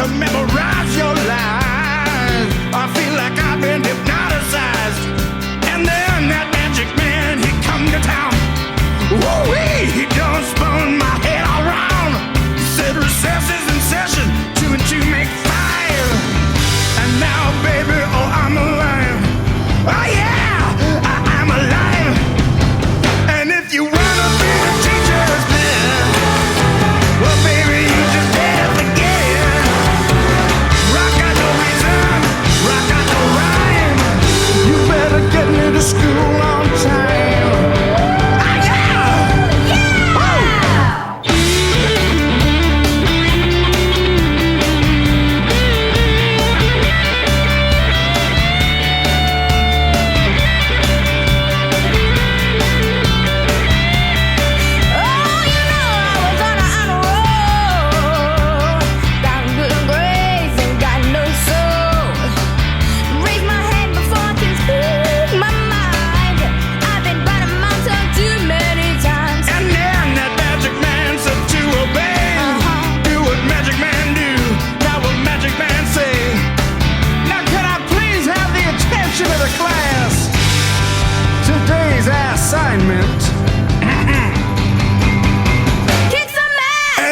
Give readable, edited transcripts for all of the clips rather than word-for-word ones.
to memorize your lies. I feel like I've been hypnotized. And then that magic man, he come to town. Woo-wee, he done spun my head all round. Said recess is in session, 2 and 2 make 5. And now, baby, oh, I'm alive. Oh yeah, I'm alive. And if you wanna be the teacher's man, well, baby, you just better forget it. Rock got no reason, rock got no rhyme. You better get me to school on time.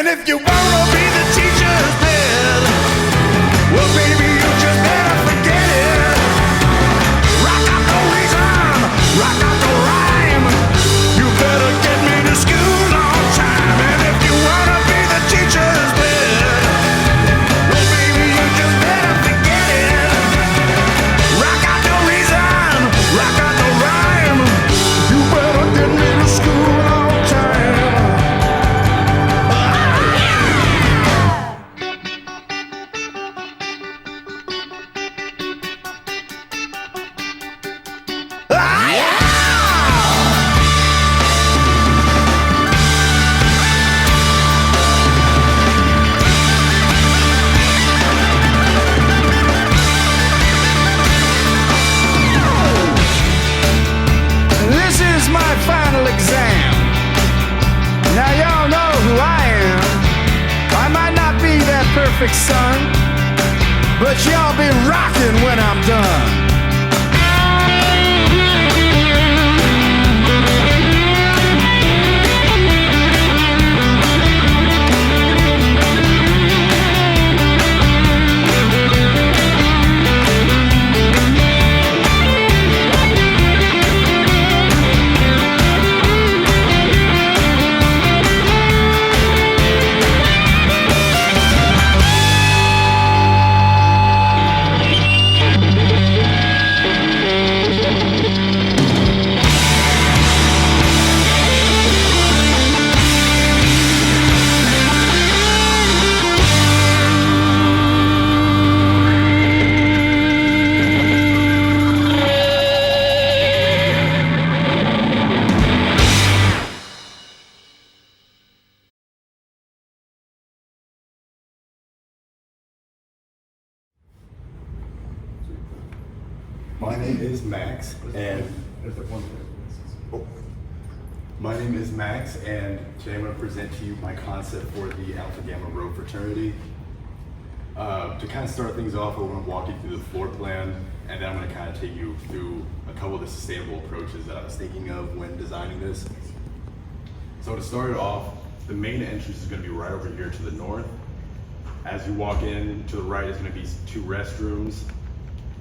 If you wanna be the teacher's pet, well, baby, you just better forget it. Rock out no reason, rock out no rhyme. You better get me to school on time. And if you wanna be the teacher's pet, well, baby, you just better forget it. Rock out no reason, rock out no rhyme. You better get me to school on time. Final exam. Now y'all know who I am. I might not be that perfect son, but y'all be rocking when I'm done. My name is Max, and today I'm going to present to you my concept for the Alpha Gamma Rho fraternity. To kind of start things off, I'm going to walk you through the floor plan, and then I'm going to kind of take you through a couple of the sustainable approaches that I was thinking of when designing this. So to start it off, the main entrance is going to be right over here to the north. As you walk in, to the right is going to be 2 restrooms.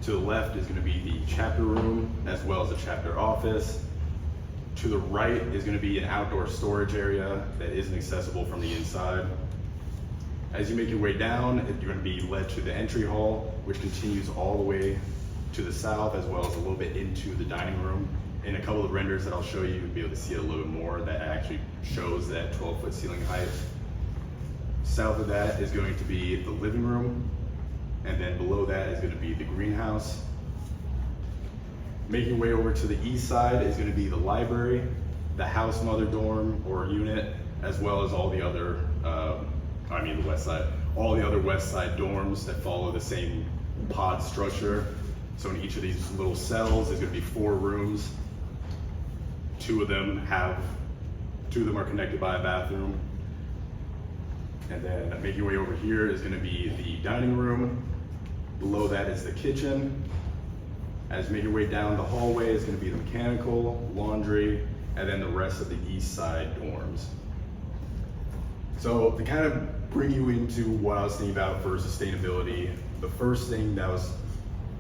To the left is going to be the chapter room, as well as a chapter office. To the right is going to be an outdoor storage area that isn't accessible from the inside. As you make your way down, you're going to be led to the entry hall, which continues all the way to the south, as well as a little bit into the dining room. In a couple of renders that I'll show you, you'll be able to see it a little bit more. That actually shows that 12-foot ceiling height. South of that is going to be the living room, and then below that is going to be the greenhouse. Making your way over to the east side is going to be the library, the house mother dorm or unit, as well as all the other, the west side, all the other west side dorms that follow the same pod structure. So in each of these little cells, there's going to be 4 rooms. 2 of them are connected by a bathroom. And then make your way over here is gonna be the dining room. Below that is the kitchen. As you make your way down the hallway is gonna be the mechanical, laundry, and then the rest of the east side dorms. So to kind of bring you into what I was thinking about for sustainability, the first thing that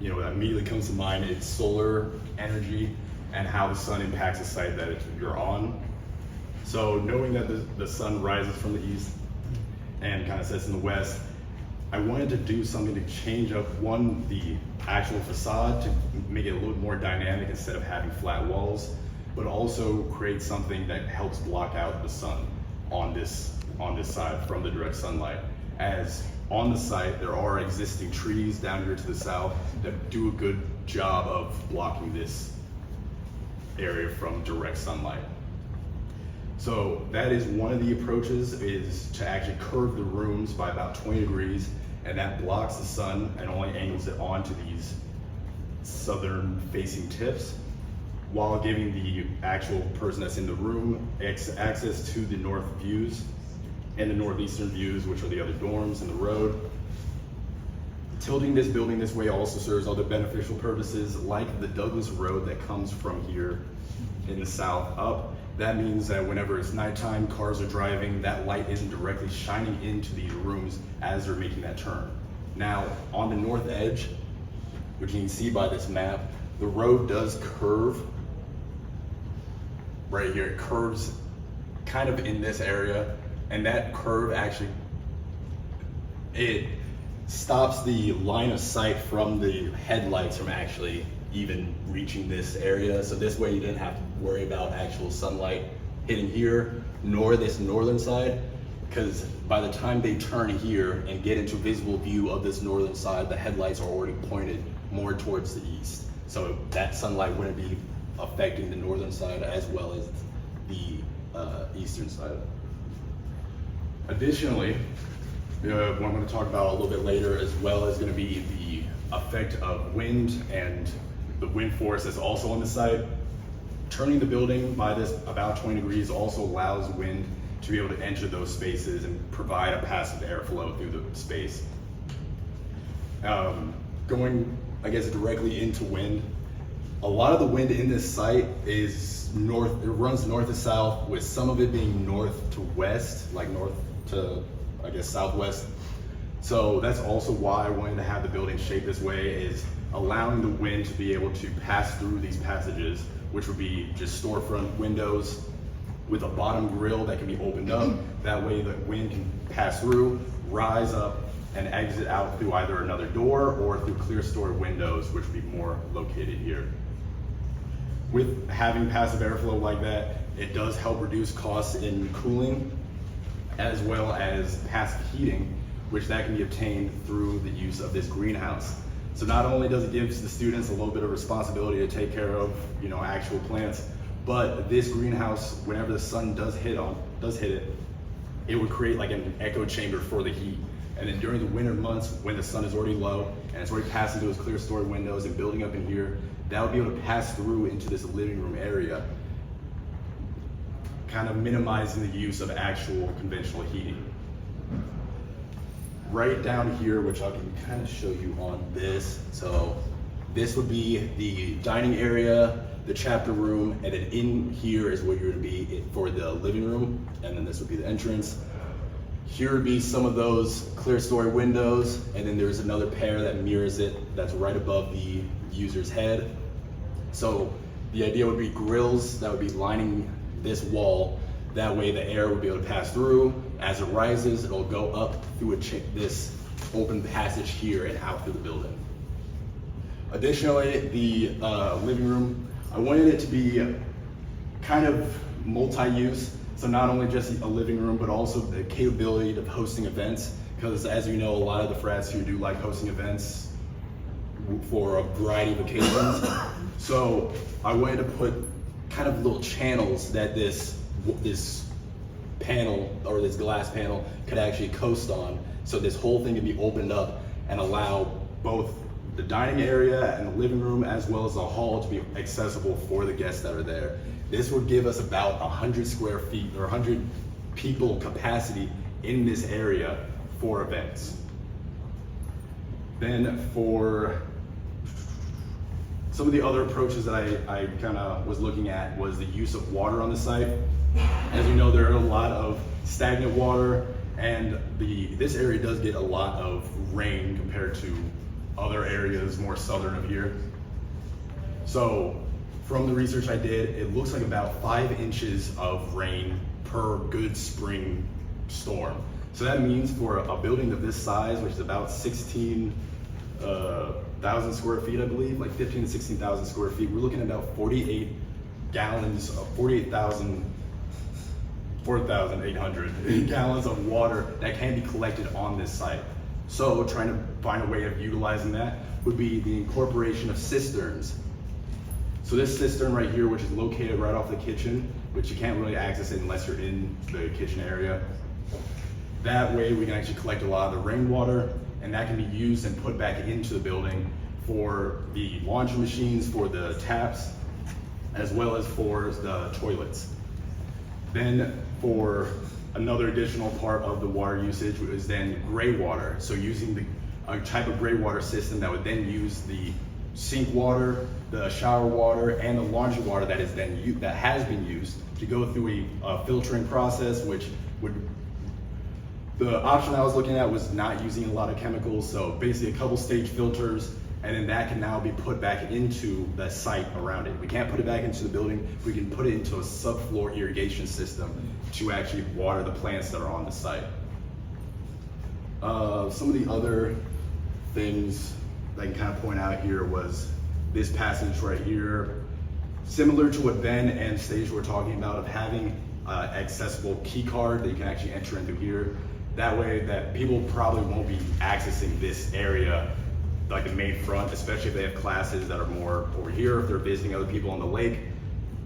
that immediately comes to mind is solar energy and how the sun impacts the site that you're on. So knowing that the sun rises from the east and kind of sets in the west, I wanted to do something to change up, one, the actual facade to make it a little more dynamic instead of having flat walls, but also create something that helps block out the sun on this side from the direct sunlight. As on the site, there are existing trees down here to the south that do a good job of blocking this area from direct sunlight. So that is one of the approaches, is to actually curve the rooms by about 20 degrees, and that blocks the sun and only angles it onto these southern facing tips, while giving the actual person that's in the room access to the north views and the northeastern views, which are the other dorms and the road. Tilting this building this way also serves other beneficial purposes, like the Douglas Road that comes from here in the south up. That means that whenever it's nighttime, cars are driving, that light isn't directly shining into these rooms as they're making that turn. Now, on the north edge, which you can see by this map, the road does curve right here. It curves kind of in this area, and that curve actually, it stops the line of sight from the headlights from actually even reaching this area. So this way you didn't have to worry about actual sunlight hitting here, nor this northern side, because by the time they turn here and get into visible view of this northern side, the headlights are already pointed more towards the east. So that sunlight wouldn't be affecting the northern side as well as the eastern side. Additionally, what I'm going to talk about a little bit later as well is going to be the effect of wind and the wind force that's also on the site. Turning the building by this about 20 degrees also allows wind to be able to enter those spaces and provide a passive airflow through the space. Going, I guess, directly into wind, a lot of the wind in this site is north, it runs north to south, with some of it being north to west, like north to, I guess, southwest. So that's also why I wanted to have the building shaped this way, is allowing the wind to be able to pass through these passages, which would be just storefront windows with a bottom grill that can be opened up. That way the wind can pass through, rise up, and exit out through either another door or through clear story windows, which would be more located here. With having passive airflow like that, it does help reduce costs in cooling, as well as passive heating, which that can be obtained through the use of this greenhouse. So not only does it give the students a little bit of responsibility to take care of, actual plants, but this greenhouse, whenever the sun does hit it, it would create like an echo chamber for the heat. And then during the winter months, when the sun is already low and it's already passing through those clear story windows and building up in here, that would be able to pass through into this living room area, kind of minimizing the use of actual conventional heating. Right down here, which I can kind of show you on this. So this would be the dining area, the chapter room, and then in here is where you're gonna be for the living room, and then this would be the entrance. Here would be some of those clear story windows, and then there's another pair that mirrors it that's right above the user's head. So the idea would be grills that would be lining this wall. That way the air would be able to pass through. As it rises, it'll go up through this open passage here and out through the building. Additionally, the living room, I wanted it to be kind of multi-use. So not only just a living room, but also the capability of hosting events. Because as you know, a lot of the frats here do like hosting events for a variety of occasions. So I wanted to put kind of little channels that this panel, or this glass panel, could actually coast on. So this whole thing could be opened up and allow both the dining area and the living room as well as the hall to be accessible for the guests that are there. This would give us about 100 square feet or 100 people capacity in this area for events. Then for some of the other approaches that I kind of was looking at was the use of water on the site. As you know, there are a lot of stagnant water, and this area does get a lot of rain compared to other areas more southern of here. So from the research I did, it looks like about 5 inches of rain per good spring storm. So that means for a building of this size, which is about 16,000 square feet, I believe, like 15 to 16,000 square feet, we're looking at about 48 gallons of 4,800 gallons of water that can be collected on this site. So trying to find a way of utilizing that would be the incorporation of cisterns. So this cistern right here, which is located right off the kitchen, which you can't really access it unless you're in the kitchen area. That way we can actually collect a lot of the rainwater, and that can be used and put back into the building for the laundry machines, for the taps, as well as for the toilets. Then for another additional part of the water usage is then gray water. So using a type of gray water system that would then use the sink water, the shower water, and the laundry water that has been used to go through a filtering process, which would, the option I was looking at was not using a lot of chemicals, so basically a couple stage filters, and then that can now be put back into the site around it. We can't put it back into the building, we can put it into a subfloor irrigation system to actually water the plants that are on the site. Some of the other things that I can kind of point out here was this passage right here, similar to what Ben and Stage were talking about, of having accessible key card that you can actually enter into here. That way that people probably won't be accessing this area, like the main front, especially if they have classes that are more over here, if they're visiting other people on the lake,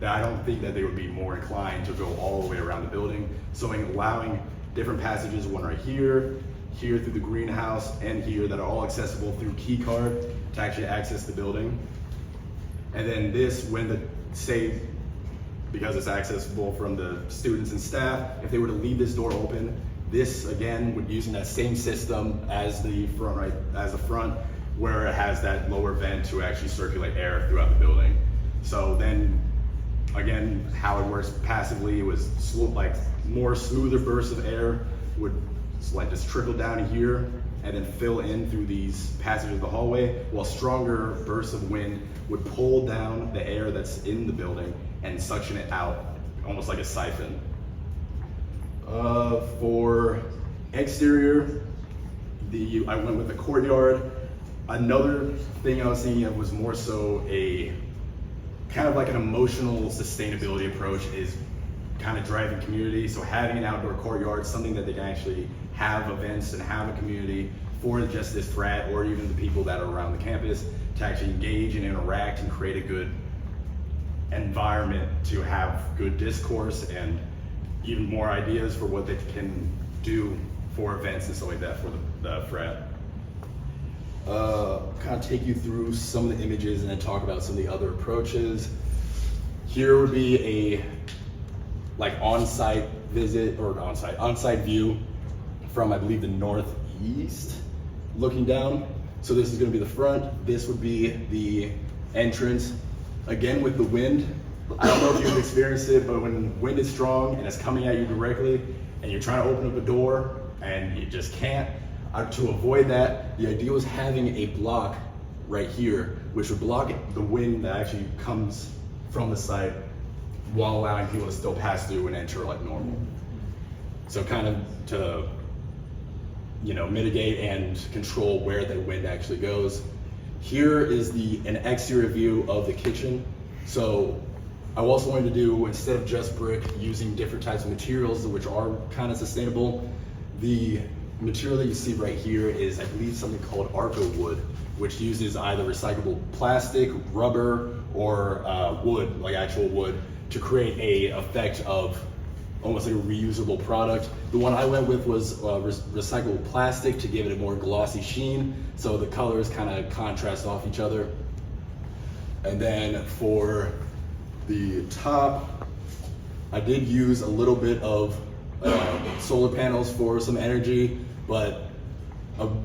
that I don't think that they would be more inclined to go all the way around the building. So in allowing different passages, one right here, here through the greenhouse, and here, that are all accessible through key card to actually access the building. And then this, because it's accessible from the students and staff, if they were to leave this door open, this again would using that same system as the front, where it has that lower vent to actually circulate air throughout the building. So then again, how it works passively was like more smoother bursts of air would like just trickle down here and then fill in through these passages of the hallway, while stronger bursts of wind would pull down the air that's in the building and suction it out, almost like a siphon. For exterior, I went with the courtyard. Another thing I was thinking of was more so a kind of like an emotional sustainability approach, is kind of driving community. So having an outdoor courtyard, something that they can actually have events and have a community for just this frat, or even the people that are around the campus, to actually engage and interact and create a good environment to have good discourse and even more ideas for what they can do for events and stuff like that for the frat. Kind of take you through some of the images and then talk about some of the other approaches. Here would be a on-site visit, or on-site view from, I believe, the northeast looking down. So this is going to be the front. This would be the entrance. Again, with the wind, I don't know if you've experienced it, but when wind is strong and it's coming at you directly and you're trying to open up a door and you just can't, to avoid that, the idea was having a block right here, which would block the wind that actually comes from the site while allowing people to still pass through and enter like normal. So kind of to, mitigate and control where the wind actually goes. Here is an exterior view of the kitchen. So I also wanted to do, instead of just brick, using different types of materials which are kind of sustainable. The material that you see right here is, I believe, something called Arco wood, which uses either recyclable plastic, rubber, or wood, like actual wood, to create a effect of almost like a reusable product. The one I went with was recyclable plastic to give it a more glossy sheen, so the colors kind of contrast off each other. And then for the top, I did use a little bit of solar panels for some energy, but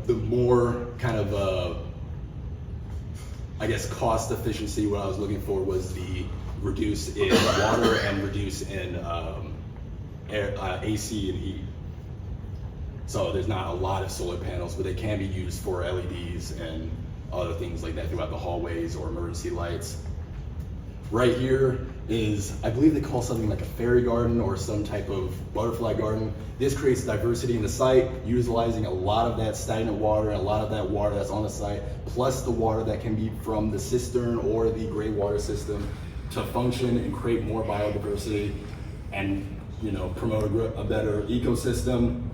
the more kind of I guess cost efficiency, what I was looking for was the reduce in water and reduce in AC and heat. So there's not a lot of solar panels, but they can be used for LEDs and other things like that throughout the hallways or emergency lights. Right here is, I believe they call something like a fairy garden or some type of butterfly garden. This creates diversity in the site, utilizing a lot of that stagnant water and a lot of that water that's on the site, plus the water that can be from the cistern or the gray water system to function and create more biodiversity and, you know, promote a better ecosystem.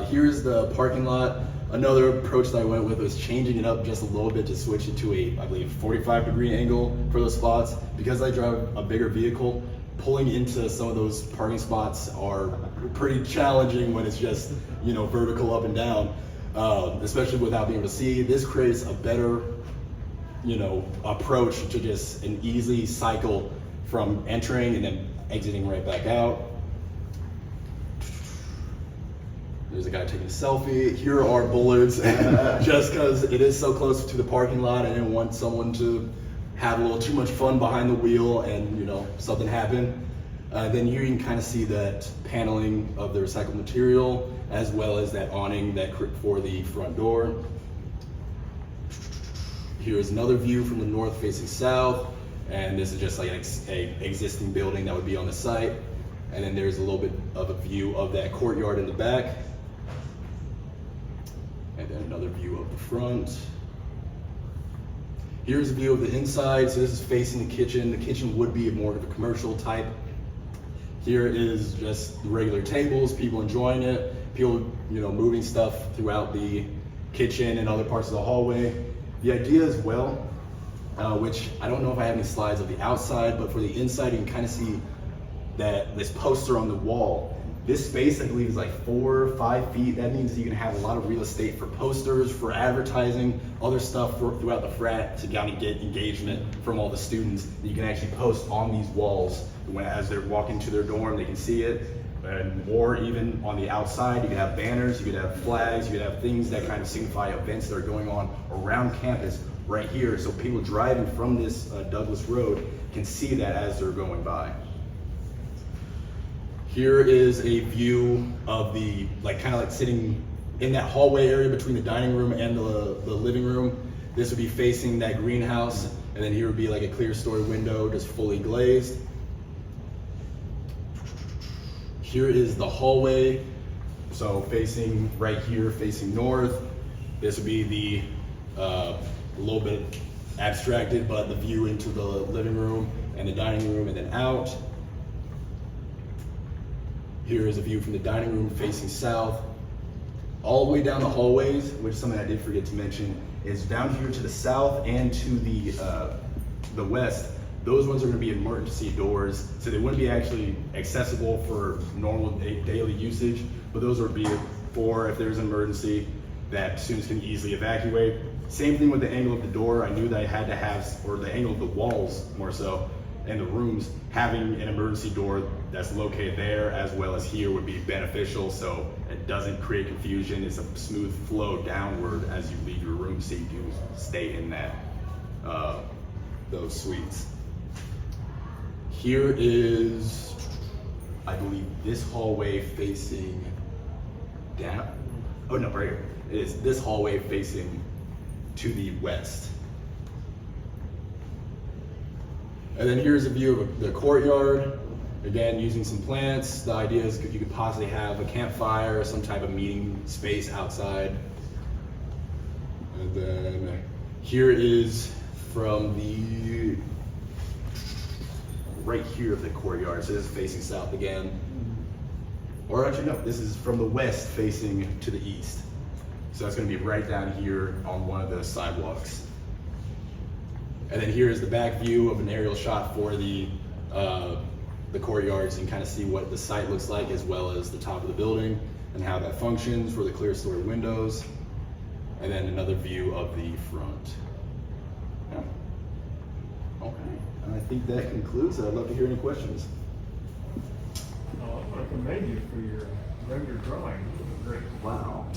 Here's the parking lot. Another approach that I went with was changing it up just a little bit to switch it to a, I believe, 45-degree angle for those spots. Because I drive a bigger vehicle, pulling into some of those parking spots are pretty challenging when it's just, you know, vertical up and down, especially without being able to see. This creates a better, you know, approach to just an easy cycle from entering and then exiting right back out. There's a guy taking a selfie. Here are bullards, just because it is so close to the parking lot. I didn't want someone to have a little too much fun behind the wheel and, you know, something happen. Then here you can kind of see that paneling of the recycled material, as well as that awning that for the front door. Here is another view from the north facing south, and this is just like a existing building that would be on the site. And then there's a little bit of a view of that courtyard in the back. And then another view of the front. Here's a view of the inside. So this is facing the kitchen. The kitchen would be more of a commercial type. Here is just the regular tables, people enjoying it, people, you know, moving stuff throughout the kitchen and other parts of the hallway. The idea as well, which I don't know if I have any slides of the outside, but for the inside, you can kind of see that this poster on the wall. This space, I believe, is like 4 or 5 feet. That means you can have a lot of real estate for posters, for advertising, other stuff throughout the frat to kind of get engagement from all the students. You can actually post on these walls as they're walking to their dorm, they can see it. Or even on the outside, you could have banners, you could have flags, you could have things that kind of signify events that are going on around campus right here. So people driving from this Douglas Road can see that as they're going by. Here is a view of the, kind of like sitting in that hallway area between the dining room and the living room. This would be facing that greenhouse, and then here would be like a clear story window, just fully glazed. Here is the hallway, so facing right here, facing north. This would be the, a little bit abstracted, but the view into the living room and the dining room and then out. Here is a view from the dining room facing south. All the way down the hallways, which is something I did forget to mention, is down here to the south and to the west. Those ones are going to be emergency doors, so they wouldn't be actually accessible for normal daily usage, but those would be for if there's an emergency that students can easily evacuate. Same thing with the angle of the door. I knew that I had to have, or the angle of the walls more so, and the rooms, having an emergency door that's located there as well as here would be beneficial, so it doesn't create confusion. It's a smooth flow downward as you leave your room, so you do stay in that those suites. Here is, I believe, this hallway facing down. Oh no, right here. It is this hallway facing to the west. And then here's a view of the courtyard. Again, using some plants. The idea is you could possibly have a campfire or some type of meeting space outside. And then here is from the right here of the courtyard. So this is facing south again. Or actually no, this is from the west facing to the east. So that's gonna be right down here on one of the sidewalks. And then here is the back view of an aerial shot for the courtyards, and kind of see what the site looks like, as well as the top of the building and how that functions for the clear story windows. And then another view of the front. Yeah. Okay, and I think that concludes it. I'd love to hear any questions. Oh, I want to commend you for your rendered drawing. Great. Wow.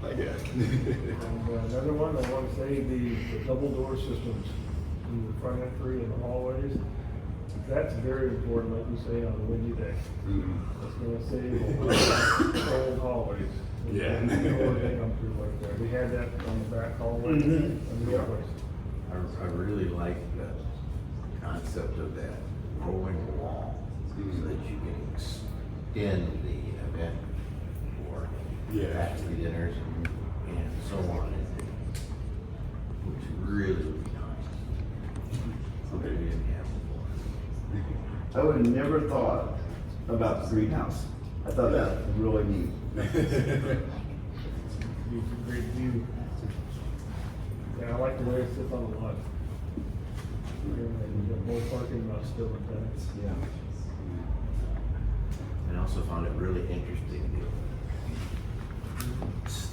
Thank you. And another one, I want to say the double door systems in the front entry and the hallways. That's very important, like you say, on a windy day. It's going to save a lot of cold hallways. Yeah. Or they come through like that. We had that on the back hallway and the other place. I really like the concept of that rolling wall so that you can extend the event for faculty dinners and so on, which really would be nice. Something we didn't have before. I would have never thought about the greenhouse. I thought that was really neat. It's a great view. Yeah, I like the way it sits on the lot. You got more parking lots still in tenants. Yeah. And I also found it really interesting,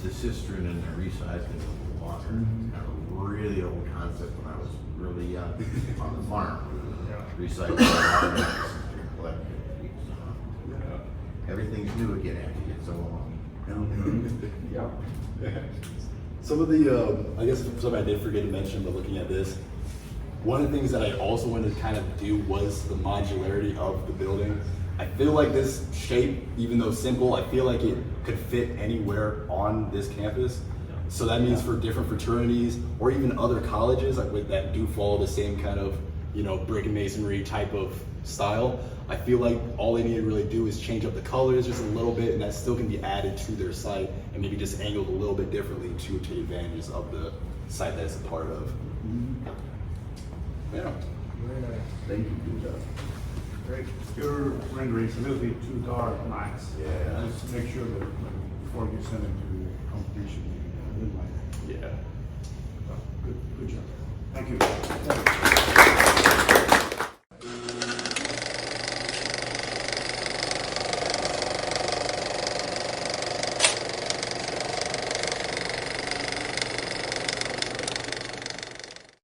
the cistern and the recycling of the water. Kind of a really old concept when I was really young on the farm. Yeah. Recycling water, cistern collected. Everything's new again after you get so long. Yeah. Some of the, I guess something I did forget to mention, but looking at this, one of the things that I also wanted to kind of do was the modularity of the building. I feel like this shape, even though simple, I feel like it could fit anywhere on this campus. So that means for different fraternities or even other colleges like that do follow the same kind of, brick and masonry type of style. I feel like all they need to really do is change up the colors just a little bit, and that still can be added to their site and maybe just angled a little bit differently to take advantage of the site that it's a part of. Yeah. Very nice. Thank you, good job. Great. Your rendering's a little bit too dark, Max. Yeah. Just make sure that before you send it to completion, you like Yeah. good job. Thank you.